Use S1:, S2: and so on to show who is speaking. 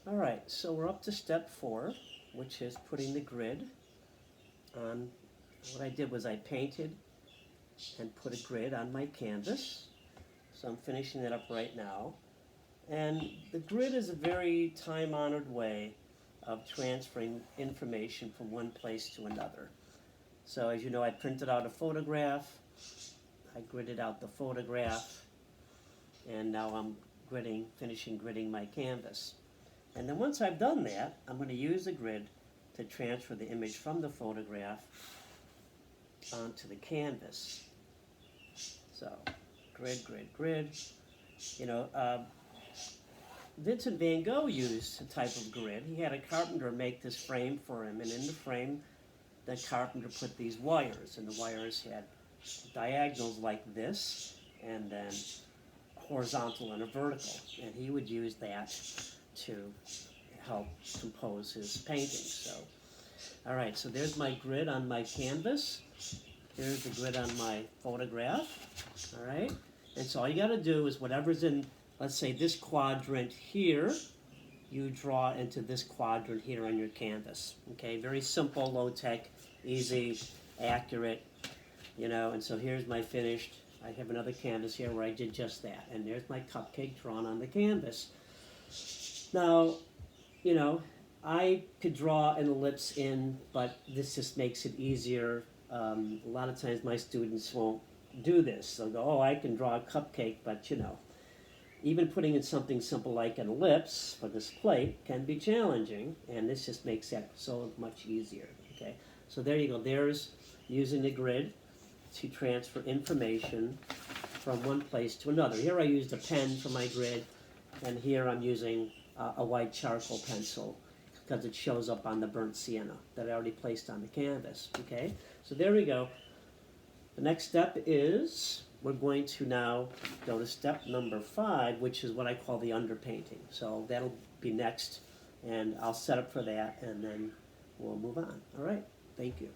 S1: All right, so we're up to step 4, which is putting the grid on. What I did was I painted and put a grid on my canvas. So I'm finishing that up right now. And the grid is a very time-honored way of transferring information from one place to another. So as you know, I printed out a photograph, I gridded out the photograph, and now I'm finishing gridding my canvas. And then once I've done that, I'm going to use the grid to transfer the image from the photograph onto the canvas. So, grid, grid, grid. You know, Vincent van Gogh used a type of grid. He had a carpenter make this frame for him, and in the frame, the carpenter put these wires, and the wires had diagonals like this, and then horizontal and a vertical, and he would use that to help compose his paintings. So, all right, so there's my grid on my canvas. Here's the grid on my photograph. All right, and so all you got to do is whatever's in, let's say, this quadrant here, you draw into this quadrant here on your canvas. Okay, very simple, low-tech, easy, accurate, you know. And so here's my finished. I have another canvas here where I did just that, and there's my cupcake drawn on the canvas. Now, you know, I could draw an ellipse in, but this just makes it easier. A lot of times my students won't do this. They'll go, oh, I can draw a cupcake, but you know, even putting in something simple like an ellipse for this plate can be challenging, and this just makes that so much easier. Okay, so there you go. There's using the grid to transfer information from one place to another. Here I used a pen for my grid, and here I'm using a white charcoal pencil because it shows up on the burnt sienna that I already placed on the canvas. Okay, so there we go. The next step is we're going to now go to step number 5, which is what I call the underpainting. So that'll be next, and I'll set up for that, and then we'll move on. All right, thank you.